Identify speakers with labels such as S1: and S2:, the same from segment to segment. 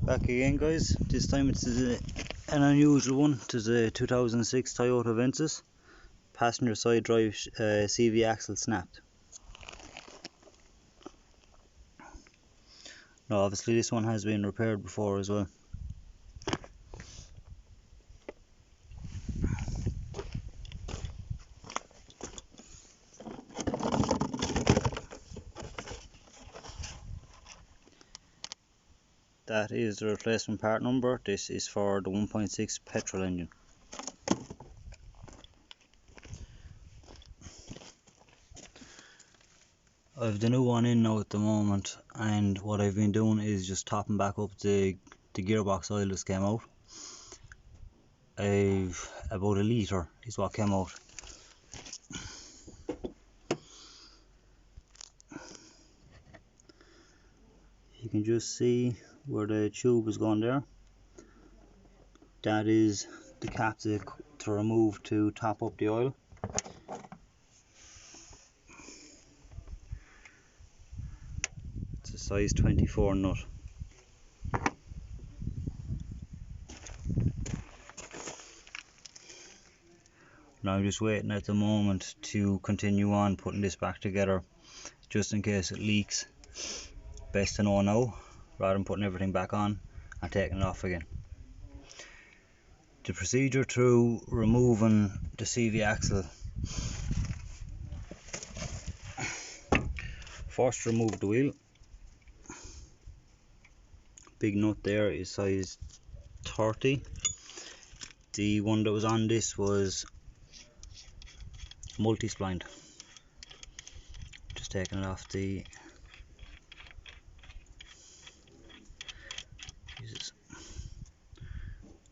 S1: Back again, guys. This time it's an unusual one. It is a 2006 Toyota avensis, passenger side drive CV axle snapped. Now obviously this one has been repaired before as well. That is the replacement part number. This is for the 1.6 petrol engine. I've the new one in now at the moment, and what I've been doing is just topping back up the gearbox oil that came out. About a litre is what came out. You can just see where the tube is going there. That is the cap to remove to top up the oil. It's a size 24 nut. Now I'm just waiting at the moment to continue on putting this back together, just in case it leaks. Best to know now, rather than putting everything back on and taking it off again. The procedure through removing the CV axle: first remove the wheel. Big nut there is size 30. The one that was on this was multi-splined. Just taking it off the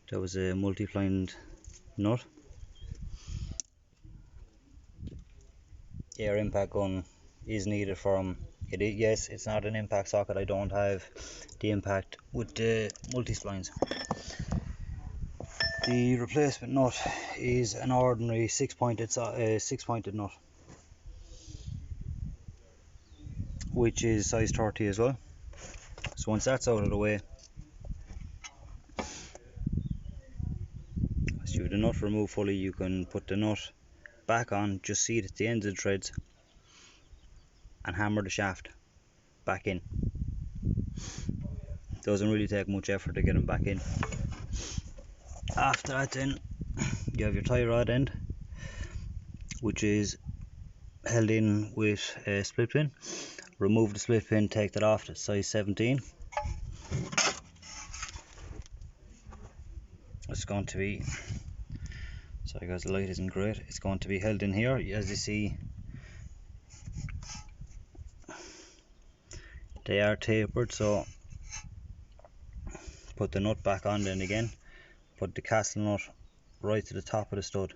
S1: that was a multi-splined nut. Air impact gun is needed for them. Yes, it's not an impact socket. I don't have the impact with the multi-splines. The replacement nut is an ordinary six-pointed nut, which is size 30 as well. So once that's out of the way, as you have the nut removed fully, you can put the nut back on, just seat at the ends of the threads and hammer the shaft back in. Doesn't really take much effort to get them back in. After that, then you have your tie rod end, which is held in with a split pin. Remove the split pin, take that off. It's size 17. It's going to be, sorry guys, the light isn't great. It's going to be held in here, as you see. They are tapered, so put the nut back on then again. Put the castle nut right to the top of the stud.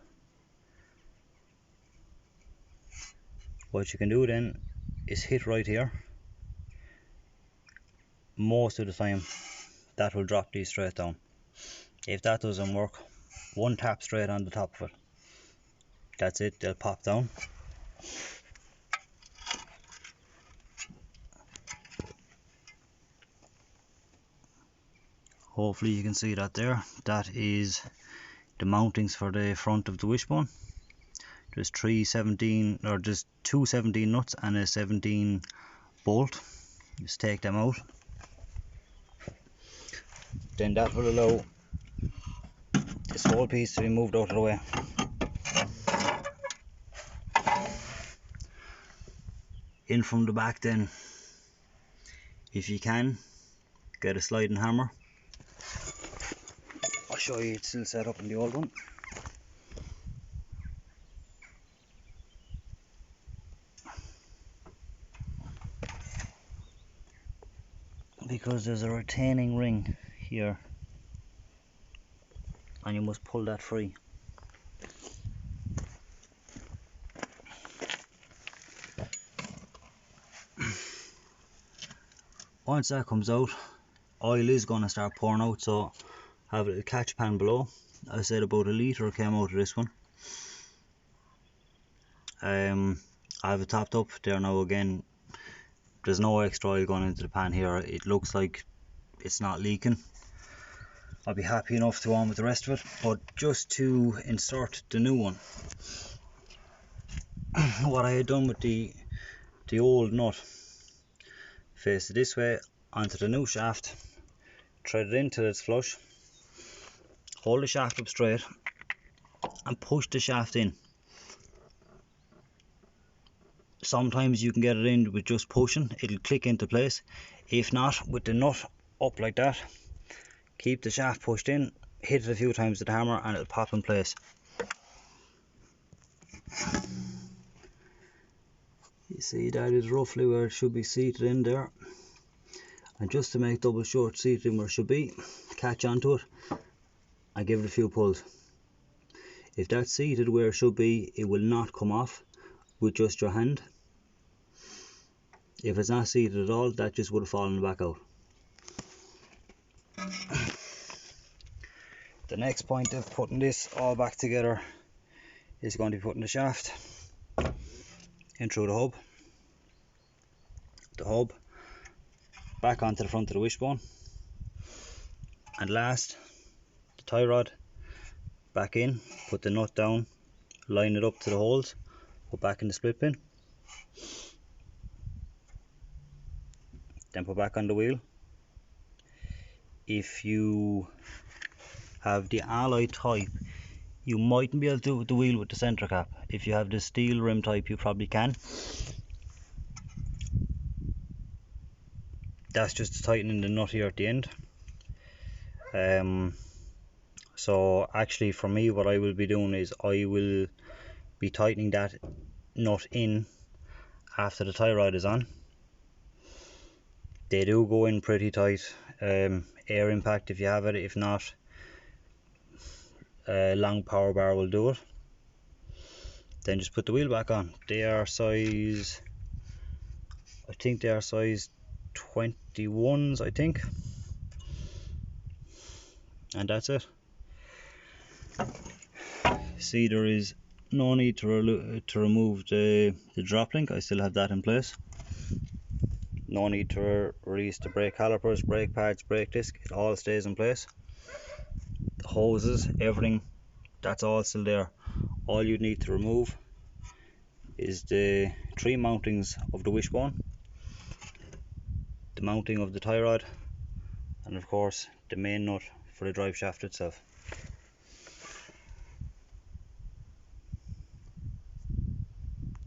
S1: What you can do then is hit right here. Most of the time that will drop these straight down. If that doesn't work, one tap straight on the top of it. That's it, they'll pop down. Hopefully you can see that there. That is the mountings for the front of the wishbone. There's two 17 nuts and a 17 bolt. Just take them out. Then that will allow this whole piece to be moved out of the way. In from the back then, if you can, get a sliding hammer. I'll show you, it's still set up in the old one. Because there's a retaining ring here and you must pull that free. Once that comes out, oil is going to start pouring out, so have a catch pan below. I said about a litre came out of this one. I have it topped up there now. Again, there's no extra oil going into the pan here. It looks like it's not leaking, I'll be happy enough to go on with the rest of it. But just to insert the new one, what I had done with the old nut, face it this way onto the new shaft, thread it in till it's flush, hold the shaft up straight and push the shaft in. Sometimes you can get it in with just pushing, it'll click into place. If not, with the nut up like that, keep the shaft pushed in, hit it a few times with the hammer and it'll pop in place. You see, that is roughly where it should be seated in there. And just to make double sure it's seated in where it should be, catch onto it and give it a few pulls. If that's seated where it should be, it will not come off with just your hand. If it's not seated at all, that just would have fallen back out. The next point of putting this all back together is going to be putting the shaft in through the hub back onto the front of the wishbone, and last the tie rod back in, put the nut down, line it up to the holes, put back in the split pin, then put back on the wheel. If you have the alloy type, you mightn't be able to do it with the wheel with the centre cap. If you have the steel rim type, you probably can. That's just tightening the nut here at the end. So actually for me, what I will be doing is I will be tightening that nut in after the tie rod is on. They do go in pretty tight. Air impact if you have it, if not, a long power bar will do it. Then just put the wheel back on. They are size, I think they are size 21s, I think, and that's it. See, there is no need to remove the drop link. I still have that in place. No need to release the brake calipers, brake pads, brake disc. It all stays in place. The hoses, everything, that's all still there. All you need to remove is the 3 mountings of the wishbone, the mounting of the tie rod, and of course the main nut for the drive shaft itself.